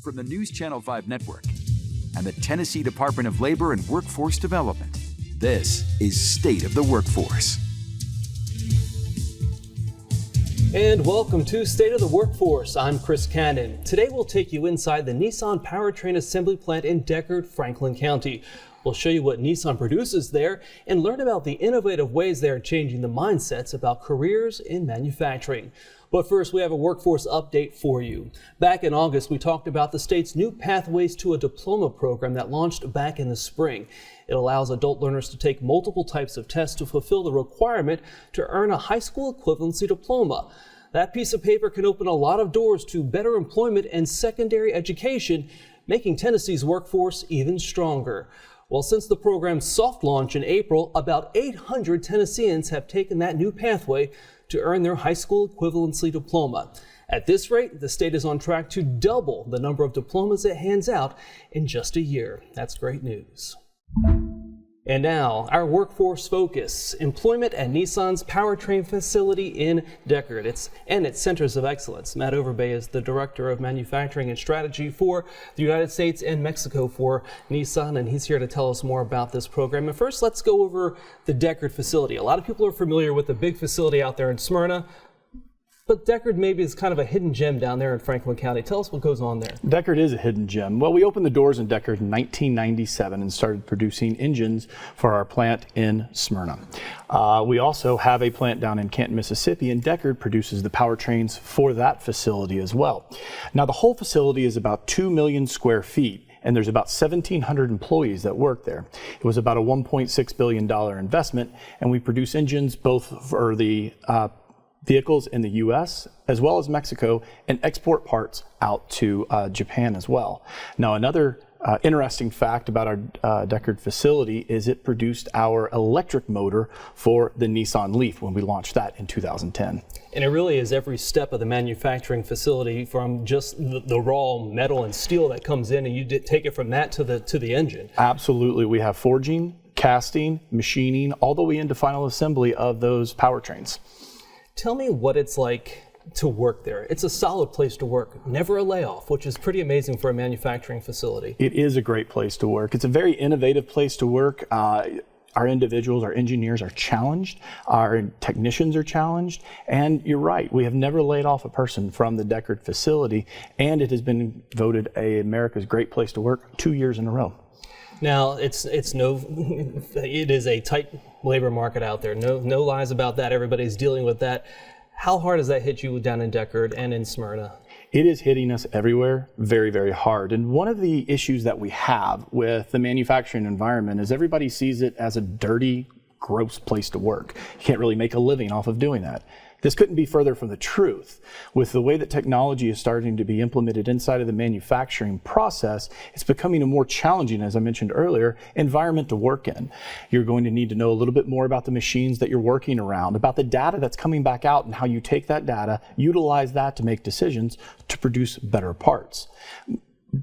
from the News Channel 5 network and the Tennessee Department of Labor and Workforce Development. This is State of the Workforce. And welcome to State of the Workforce. I'm Chris Cannon. Today we'll take you inside the Nissan Powertrain Assembly Plant in Decherd, Franklin County. We'll show you what Nissan produces there and learn about the innovative ways they are changing the mindsets about careers in manufacturing. But first, we have a workforce update for you. Back in August, we talked about the state's new Pathways to a Diploma program that launched back in the spring. It allows adult learners to take multiple types of tests to fulfill the requirement to earn a high school equivalency diploma. That piece of paper can open a lot of doors to better employment and secondary education, making Tennessee's workforce even stronger. Well, since the program's soft launch in April, about 800 Tennesseans have taken that new pathway to earn their high school equivalency diploma. At this rate, the state is on track to double the number of diplomas it hands out in just a year. That's great news. And now, our workforce focus, employment at Nissan's Powertrain facility in Decherd and its Centers of Excellence. Matt Overbay is the Director of Manufacturing and Strategy for the United States and Mexico for Nissan, and he's here to tell us more about this program. And first, let's go over the Decherd facility. A lot of people are familiar with the big facility out there in Smyrna, but Decherd maybe is kind of a hidden gem down there in Franklin County. Tell us what goes on there. Decherd is a hidden gem. Well, we opened the doors in Decherd in 1997 and started producing engines for our plant in Smyrna. We also have a plant down in Canton, Mississippi, and Decherd produces the powertrains for that facility as well. Now, the whole facility is about 2 million square feet. And there's about 1,700 employees that work there. It was about a $1.6 billion investment, and we produce engines both for the vehicles in the U.S. as well as Mexico, and export parts out to Japan as well. Now, another interesting fact about our Decherd facility is it produced our electric motor for the Nissan Leaf when we launched that in 2010. And it really is every step of the manufacturing facility, from just the raw metal and steel that comes in, and you take it from that to the engine. Absolutely. We have forging, casting, machining, all the way into final assembly of those powertrains. Tell me what it's like to work there. It's a solid place to work, never a layoff, which is pretty amazing for a manufacturing facility. It is a great place to work. It's a very innovative place to work. Our individuals, our engineers are challenged, our technicians are challenged, and you're right, we have never laid off a person from the Decherd facility, and it has been voted America's Great Place to Work 2 years in a row. Now, it is a tight labor market out there. No lies about that. Everybody's dealing with that. How hard does that hit you down in Decherd and in Smyrna? It is hitting us everywhere very, very hard. And one of the issues that we have with the manufacturing environment is everybody sees it as a dirty, gross place to work. You can't really make a living off of doing that. This couldn't be further from the truth. With the way that technology is starting to be implemented inside of the manufacturing process, it's becoming a more challenging, as I mentioned earlier, environment to work in. You're going to need to know a little bit more about the machines that you're working around, about the data that's coming back out, and how you take that data, utilize that to make decisions to produce better parts.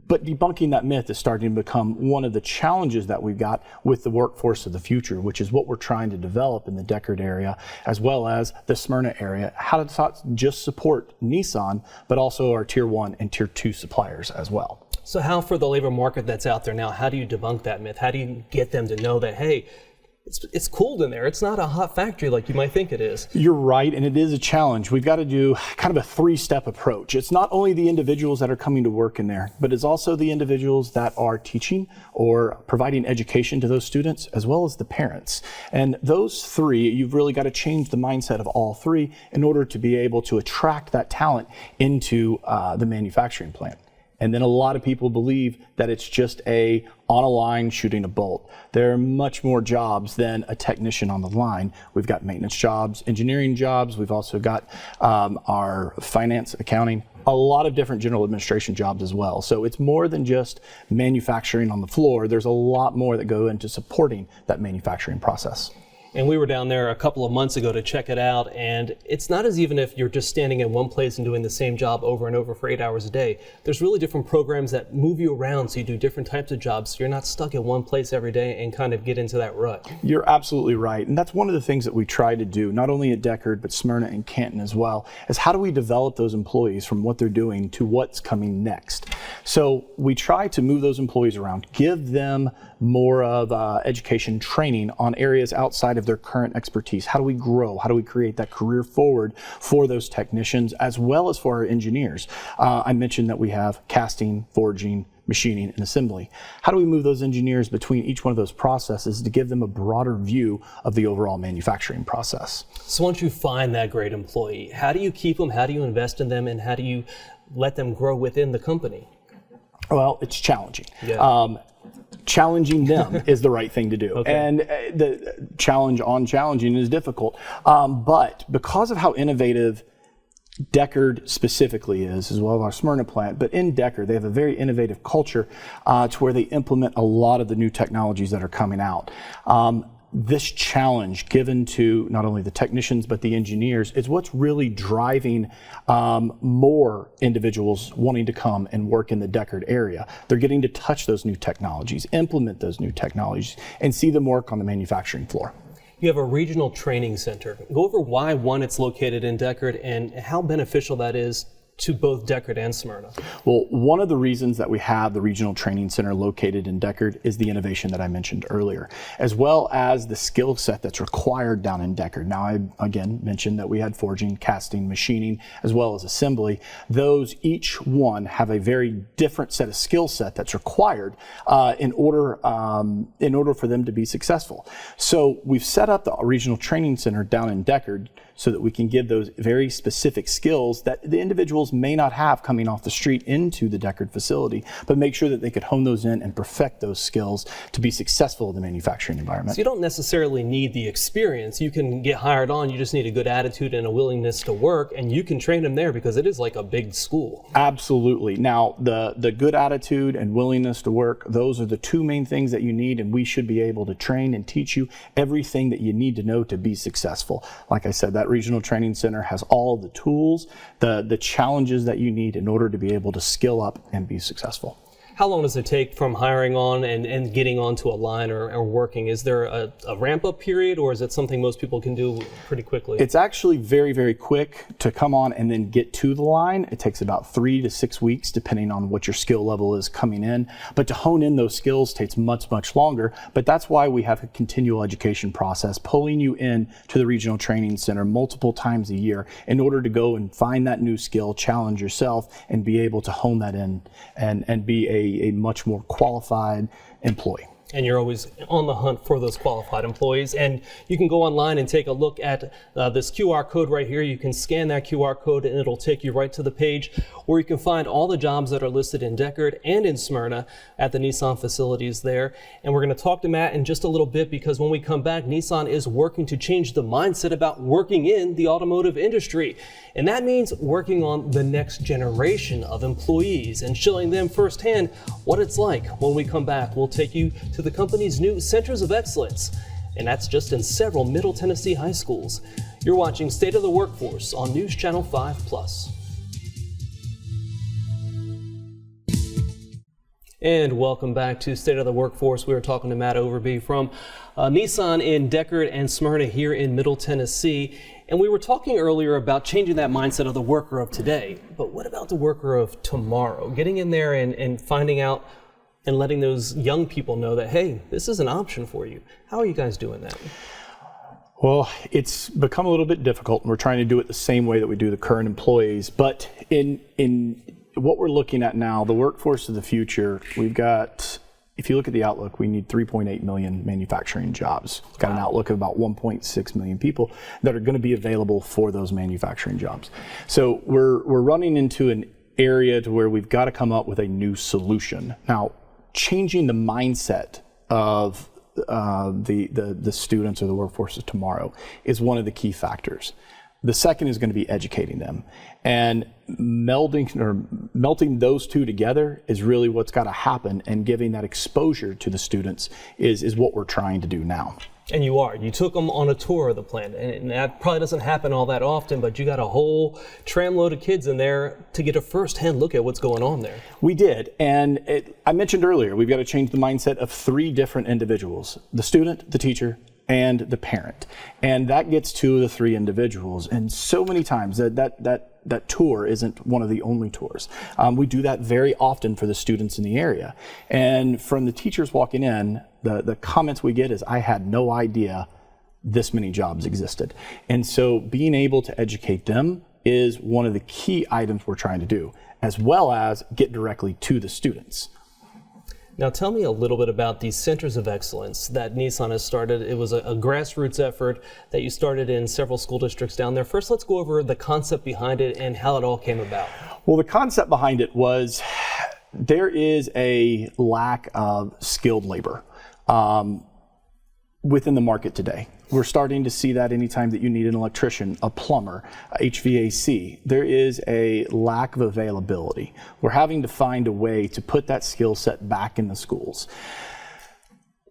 But debunking that myth is starting to become one of the challenges that we've got with the workforce of the future, which is what we're trying to develop in the Decherd area, as well as the Smyrna area, how to not just support Nissan, but also our Tier 1 and Tier 2 suppliers as well. So how, for the labor market that's out there now, how do you debunk that myth? How do you get them to know that, hey, it's cold in there. It's not a hot factory like you might think it is. You're right, and it is a challenge. We've got to do kind of a three-step approach. It's not only the individuals that are coming to work in there, but it's also the individuals that are teaching or providing education to those students, as well as the parents. And those three, you've really got to change the mindset of all three in order to be able to attract that talent into the manufacturing plant. And then a lot of people believe that it's just on a line shooting a bolt. There are much more jobs than a technician on the line. We've got maintenance jobs, engineering jobs. We've also got our finance, accounting, a lot of different general administration jobs as well. So it's more than just manufacturing on the floor. There's a lot more that go into supporting that manufacturing process. And we were down there a couple of months ago to check it out, and it's not as even if you're just standing in one place and doing the same job over and over for 8 hours a day. There's really different programs that move you around so you do different types of jobs, so you're not stuck in one place every day and kind of get into that rut. You're absolutely right, and that's one of the things that we try to do, not only at Decherd, but Smyrna and Canton as well, is how do we develop those employees from what they're doing to what's coming next. So we try to move those employees around, give them more of education training on areas outside of their current expertise. How do we grow? How do we create that career forward for those technicians as well as for our engineers? I mentioned that we have casting, forging, machining, and assembly. How do we move those engineers between each one of those processes to give them a broader view of the overall manufacturing process? So once you find that great employee, how do you keep them? How do you invest in them? And how do you let them grow within the company? Well, it's challenging. Yeah. Challenging them is the right thing to do. Okay. And the challenging is difficult. But because of how innovative Decherd specifically is, as well as our Smyrna plant, but in Decherd, they have a very innovative culture to where they implement a lot of the new technologies that are coming out. This challenge given to not only the technicians but the engineers is what's really driving more individuals wanting to come and work in the Decherd area. They're getting to touch those new technologies, implement those new technologies, and see them work on the manufacturing floor. You have a regional training center. Go over why, one, it's located in Decherd and how beneficial that is to both Decherd and Smyrna. Well, one of the reasons that we have the regional training center located in Decherd is the innovation that I mentioned earlier, as well as the skill set that's required down in Decherd. Now, I again mentioned that we had forging, casting, machining, as well as assembly. Those each one have a very different set of skill set that's required in order for them to be successful. So we've set up the regional training center down in Decherd so that we can give those very specific skills that the individuals may not have coming off the street into the Decherd facility, but make sure that they could hone those in and perfect those skills to be successful in the manufacturing environment. So you don't necessarily need the experience. You can get hired on. You just need a good attitude and a willingness to work, and you can train them there because it is like a big school. Absolutely. Now, the good attitude and willingness to work, those are the two main things that you need, and we should be able to train and teach you everything that you need to know to be successful. Like I said, that regional training center has all the tools, the challenges that you need in order to be able to skill up and be successful. How long does it take from hiring on and getting onto a line or working? Is there a ramp-up period, or is it something most people can do pretty quickly? It's actually very, very quick to come on and then get to the line. It takes about 3 to 6 weeks, depending on what your skill level is coming in. But to hone in those skills takes much, much longer. But that's why we have a continual education process, pulling you in to the regional training center multiple times a year in order to go and find that new skill, challenge yourself, and be able to hone that in and be a much more qualified employee. And you're always on the hunt for those qualified employees. And you can go online and take a look at this QR code right here. You can scan that QR code and it'll take you right to the page where you can find all the jobs that are listed in Decherd and in Smyrna at the Nissan facilities there. And we're going to talk to Matt in just a little bit, because when we come back, Nissan is working to change the mindset about working in the automotive industry. And that means working on the next generation of employees and showing them firsthand what it's like. When we come back, we'll take you to the company's new Centers of Excellence, and that's just in several Middle Tennessee high schools. You're watching State of the Workforce on News Channel 5+. And welcome back to State of the Workforce. We were talking to Matt Overby from Nissan in Decherd and Smyrna here in Middle Tennessee. And we were talking earlier about changing that mindset of the worker of today. But what about the worker of tomorrow? Getting in there and finding out and letting those young people know that, hey, this is an option for you. How are you guys doing that? Well, it's become a little bit difficult, and we're trying to do it the same way that we do the current employees. But in what we're looking at now, the workforce of the future, we've got, if you look at the outlook, we need 3.8 million manufacturing jobs. We've got an outlook of about 1.6 million people that are going to be available for those manufacturing jobs. So we're running into an area to where we've got to come up with a new solution. Now, changing the mindset of the students or the workforce of tomorrow is one of the key factors. The second is going to be educating them, and melting those two together is really what's got to happen, and giving that exposure to the students is what we're trying to do now. And you are. You took them on a tour of the plant, and that probably doesn't happen all that often, but you got a whole tram load of kids in there to get a first-hand look at what's going on there. We did, and I mentioned earlier, we've got to change the mindset of 3 different individuals: the student, the teacher, and the parent. And that gets 2 of the 3 individuals. And so many times that tour isn't one of the only tours. We do that very often for the students in the area. And from the teachers walking in, the comments we get is, I had no idea this many jobs existed. And so being able to educate them is one of the key items we're trying to do, as well as get directly to the students. Now tell me a little bit about these Centers of Excellence that Nissan has started. It was a grassroots effort that you started in several school districts down there. First, let's go over the concept behind it and how it all came about. Well, the concept behind it was there is a lack of skilled labor within the market today. We're starting to see that anytime that you need an electrician, a plumber, HVAC, there is a lack of availability. We're having to find a way to put that skill set back in the schools.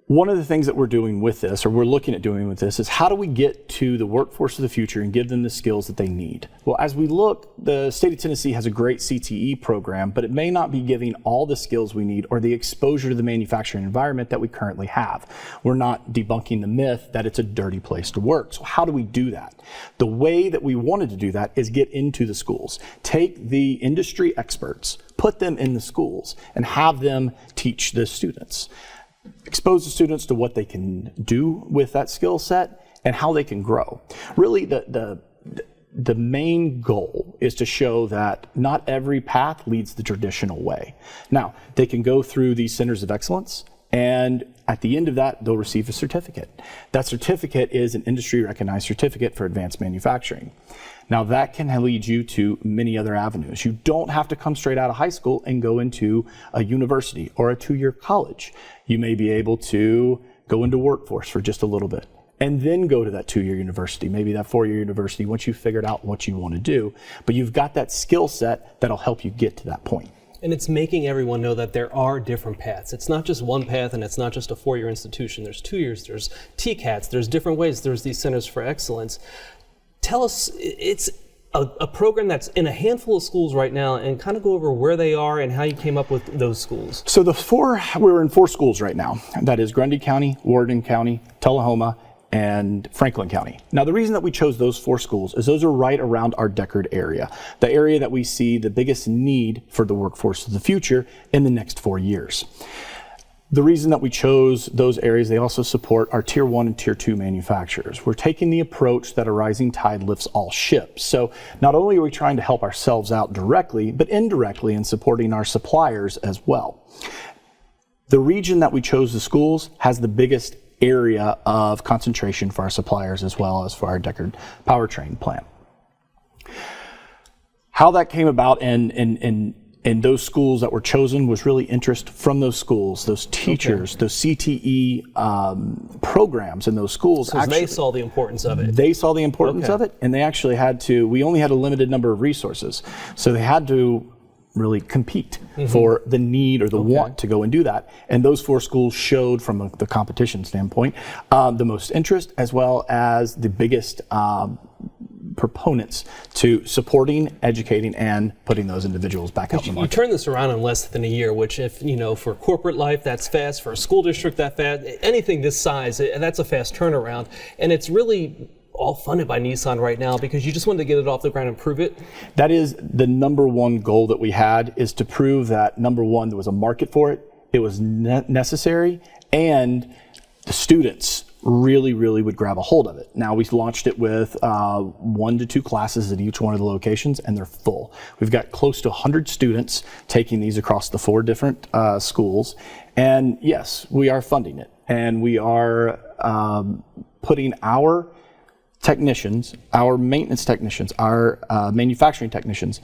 One of the things that we're doing with this, or we're looking at doing with this, is how do we get to the workforce of the future and give them the skills that they need? Well, as we look, the state of Tennessee has a great CTE program, but it may not be giving all the skills we need or the exposure to the manufacturing environment that we currently have. We're not debunking the myth that it's a dirty place to work. So how do we do that? The way that we wanted to do that is get into the schools, take the industry experts, put them in the schools, and have them teach the students. Expose the students to what they can do with that skill set and how they can grow. Really, the main goal is to show that not every path leads the traditional way. Now, they can go through these Centers of Excellence, and at the end of that, they'll receive a certificate. That certificate is an industry-recognized certificate for advanced manufacturing. Now, that can lead you to many other avenues. You don't have to come straight out of high school and go into a university or a 2-year college. You may be able to go into workforce for just a little bit and then go to that 2-year university, maybe that 4-year university, once you've figured out what you want to do. But you've got that skill set that'll help you get to that point. And it's making everyone know that there are different paths. It's not just one path, and it's not just a 4-year institution. There's 2 years, there's TCATs, there's different ways, there's these Centers for Excellence. Tell us, it's a program that's in a handful of schools right now, and kind of go over where they are and how you came up with those schools. So we're in 4 schools right now. That is Grundy County, Worden County, Tullahoma, and Franklin County. Now, the reason that we chose those 4 schools is those are right around our Decherd area, the area that we see the biggest need for the workforce of the future in the next 4 years. The reason that we chose those areas, they also support our Tier 1 and Tier 2 manufacturers. We're taking the approach that a rising tide lifts all ships. So not only are we trying to help ourselves out directly, but indirectly in supporting our suppliers as well. The region that we chose the schools has the biggest area of concentration for our suppliers as well as for our Decherd Powertrain plant. How that came about and those schools that were chosen was really interest from those schools, those teachers, those CTE programs in those schools. So actually, they saw the importance of it. They saw the importance of it, and they actually had to, we only had a limited number of resources, so they had to really compete for the need or the want to go and do that. And those 4 schools showed, from the competition standpoint, the most interest as well as the biggest proponents to supporting, educating, and putting those individuals back out in the market. You turn this around in less than a year, which, if you know, for corporate life, that's fast. For a school district, that fast. Anything this size, that's a fast turnaround. And it's really all funded by Nissan right now because you just wanted to get it off the ground and prove it? That is the number one goal that we had, is to prove that, number one, there was a market for it, it was necessary, and the students really would grab a hold of it. Now, we launched it with 1 to 2 classes at each one of the locations, and they're full. We've got close to 100 students taking these across the 4 different schools, and yes, we are funding it, and we are putting our technicians, our maintenance technicians, our manufacturing technicians,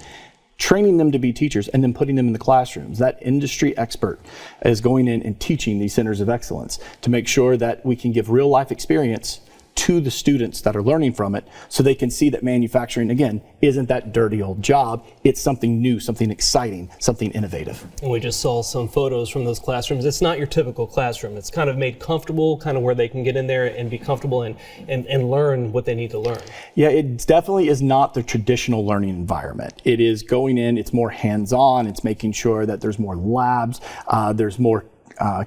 training them to be teachers and then putting them in the classrooms. That industry expert is going in and teaching these Centers of Excellence to make sure that we can give real life experience to the students that are learning from it, so they can see that manufacturing, again, isn't that dirty old job. It's something new, something exciting, something innovative. And we just saw some photos from those classrooms. It's not your typical classroom. It's kind of made comfortable, kind of where they can get in there and be comfortable and learn what they need to learn. Yeah, it definitely is not the traditional learning environment. It is going in, it's more hands-on, it's making sure that there's more labs, there's more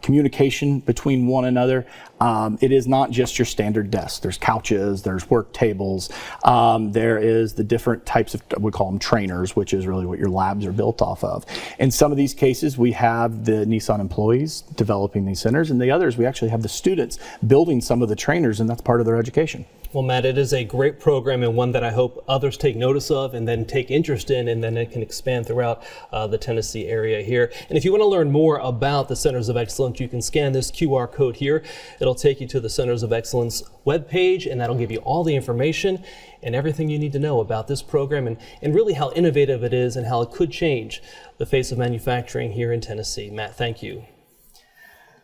communication between one another. It is not just your standard desk. There's couches, there's work tables, there is the different types of, we call them trainers, which is really what your labs are built off of. In some of these cases, we have the Nissan employees developing these centers, and the others, we actually have the students building some of the trainers, and that's part of their education. Well, Matt, it is a great program and one that I hope others take notice of and then take interest in, and then it can expand throughout the Tennessee area here. And if you want to learn more about the Centers of Excellence, you can scan this QR code here. It'll take you to the Centers of Excellence webpage, and that'll give you all the information and everything you need to know about this program and really how innovative it is and how it could change the face of manufacturing here in Tennessee. Matt, thank you.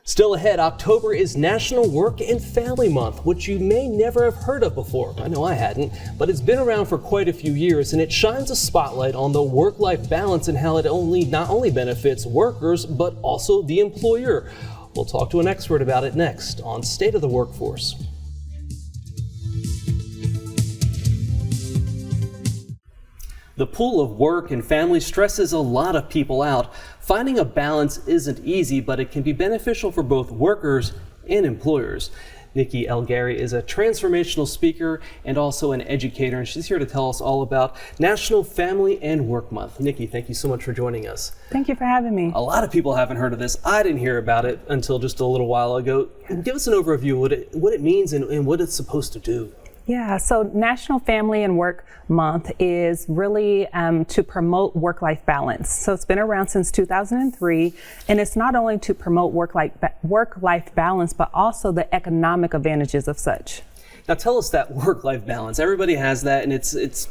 Still ahead, October is National Work and Family Month, which you may never have heard of before. I know I hadn't, but it's been around for quite a few years, and it shines a spotlight on the work-life balance and how it not only benefits workers, but also the employer. We'll talk to an expert about it next on State of the Workforce. The pull of work and family stresses a lot of people out. Finding a balance isn't easy, but it can be beneficial for both workers and employers. Nikki Garry is a transformational speaker and also an educator, and she's here to tell us all about National Family and Work Month. Nikki, thank you so much for joining us. Thank you for having me. A lot of people haven't heard of this. I didn't hear about it until just a little while ago. Give us an overview of what it means and what it's supposed to do. Yeah, so National Family and Work Month is really to promote work-life balance. So it's been around since 2003, and it's not only to promote work-life balance, but also the economic advantages of such. Now tell us that work-life balance. Everybody has that, and it's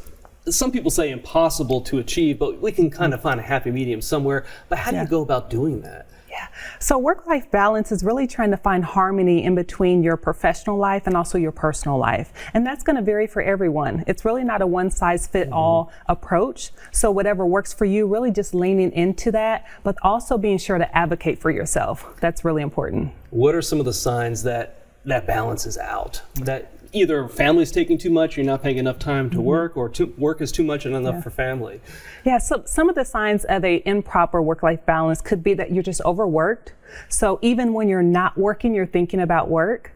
some people say impossible to achieve, but we can kind of find a happy medium somewhere. But how do you go about doing that? Yeah. So work-life balance is really trying to find harmony in between your professional life and also your personal life. And that's going to vary for everyone. It's really not a one-size-fit-all approach. So whatever works for you, really just leaning into that, but also being sure to advocate for yourself. That's really important. What are some of the signs that balance is out? That either family's taking too much, you're not paying enough time to work, or work is too much and enough for family? Yeah, so some of the signs of a improper work-life balance could be that you're just overworked. So even when you're not working, you're thinking about work.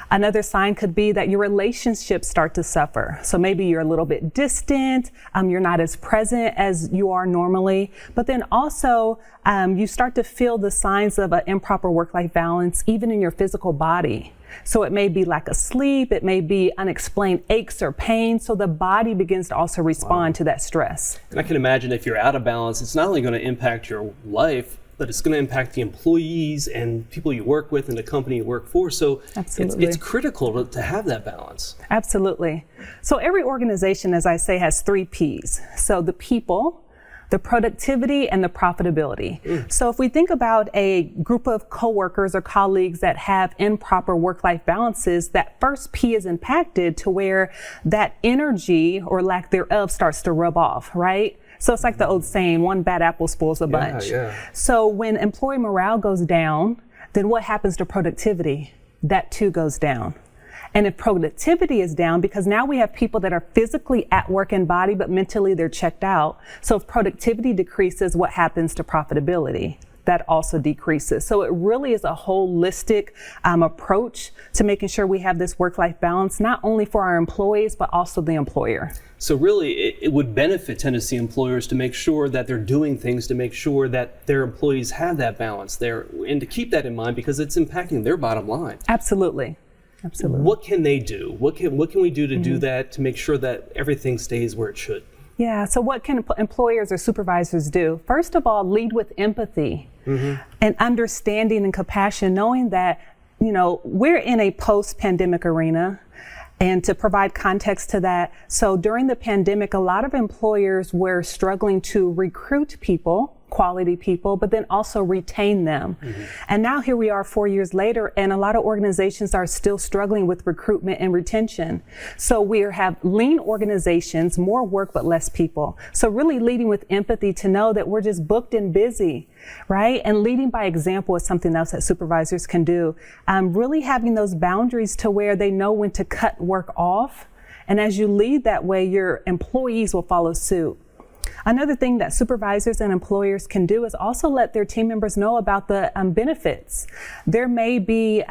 Another sign could be that your relationships start to suffer. So maybe you're a little bit distant, you're not as present as you are normally, but then also you start to feel the signs of an improper work-life balance even in your physical body. So it may be lack of sleep, it may be unexplained aches or pain, so the body begins to also respond to that stress. And I can imagine if you're out of balance, it's not only going to impact your life, but it's going to impact the employees and people you work with and the company you work for. So it's critical to have that balance. Absolutely. So every organization, as I say, has 3 Ps. So the people, the productivity, and the profitability. So if we think about a group of coworkers or colleagues that have improper work-life balances, that first P is impacted to where that energy or lack thereof starts to rub off, right? So it's like the old saying, one bad apple spoils a bunch. So when employee morale goes down, then what happens to productivity? That too goes down. And if productivity is down, because now we have people that are physically at work in body, but mentally they're checked out. So if productivity decreases, what happens to profitability? That also decreases. So it really is a holistic approach to making sure we have this work-life balance, not only for our employees, but also the employer. So really, it would benefit Tennessee employers to make sure that they're doing things to make sure that their employees have that balance there, and to keep that in mind because it's impacting their bottom line. Absolutely. Absolutely. What can they do? What can we do to do that to make sure that everything stays where it should? Yeah, so what can employers or supervisors do? First of all, lead with empathy and understanding and compassion, knowing that, you know, we're in a post-pandemic arena. And to provide context to that, so during the pandemic, a lot of employers were struggling to recruit people, quality people, but then also retain them. And now here we are 4 years later, and a lot of organizations are still struggling with recruitment and retention. So we have lean organizations, more work, but less people. So really leading with empathy to know that we're just booked and busy, right? And leading by example is something else that supervisors can do. Really having those boundaries to where they know when to cut work off. And as you lead that way, your employees will follow suit. Another thing that supervisors and employers can do is also let their team members know about the benefits. There may be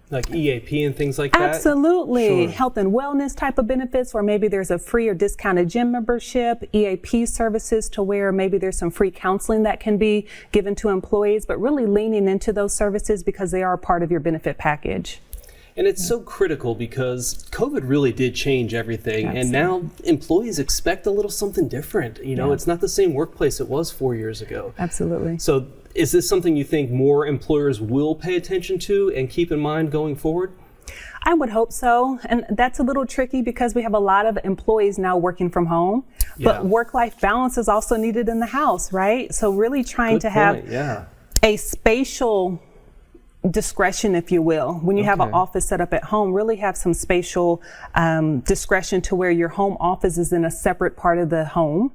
Like EAP and things like that? Absolutely. Sure. Health and wellness type of benefits, or maybe there's a free or discounted gym membership, EAP services to where maybe there's some free counseling that can be given to employees, but really leaning into those services because they are a part of your benefit package. And it's so critical because COVID really did change everything. Absolutely. And now employees expect a little something different. You know, it's not the same workplace it was 4 years ago. Absolutely. So is this something you think more employers will pay attention to and keep in mind going forward? I would hope so. And that's a little tricky because we have a lot of employees now working from home, but work-life balance is also needed in the house, right? So really trying to have a spatial discretion, if you will. When you have an office set up at home, really have some spatial discretion to where your home office is in a separate part of the home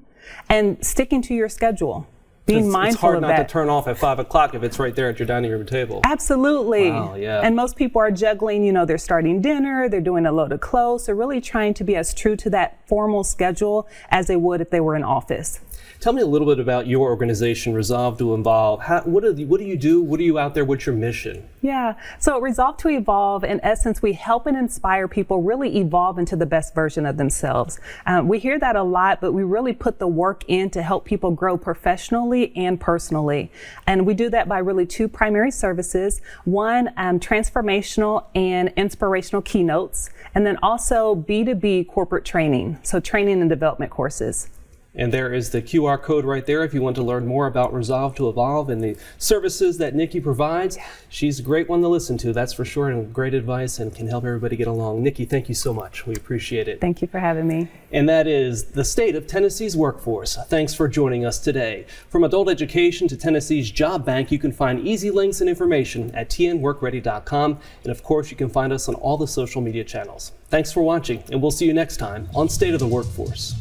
and sticking to your schedule. Being mindful of that. It's hard not to turn off at 5 o'clock if it's right there at your dining room table. Absolutely. Wow, yeah. And most people are juggling, you know, they're starting dinner, they're doing a load of clothes, so really trying to be as true to that formal schedule as they would if they were in office. Tell me a little bit about your organization, Resolve to Evolve. What do you do? What are you out there? What's your mission? Yeah, so Resolve to Evolve, in essence, we help and inspire people really evolve into the best version of themselves. We hear that a lot, but we really put the work in to help people grow professionally and personally. And we do that by really two primary services. One, transformational and inspirational keynotes, and then also B2B corporate training, so training and development courses. And there is the QR code right there if you want to learn more about Resolve to Evolve and the services that Nikki provides. She's a great one to listen to, that's for sure, and great advice and can help everybody get along. Nikki, thank you so much. We appreciate it. Thank you for having me. And that is the state of Tennessee's workforce. Thanks for joining us today. From adult education to Tennessee's job bank, you can find easy links and information at tnworkready.com. And of course, you can find us on all the social media channels. Thanks for watching, and we'll see you next time on State of the Workforce.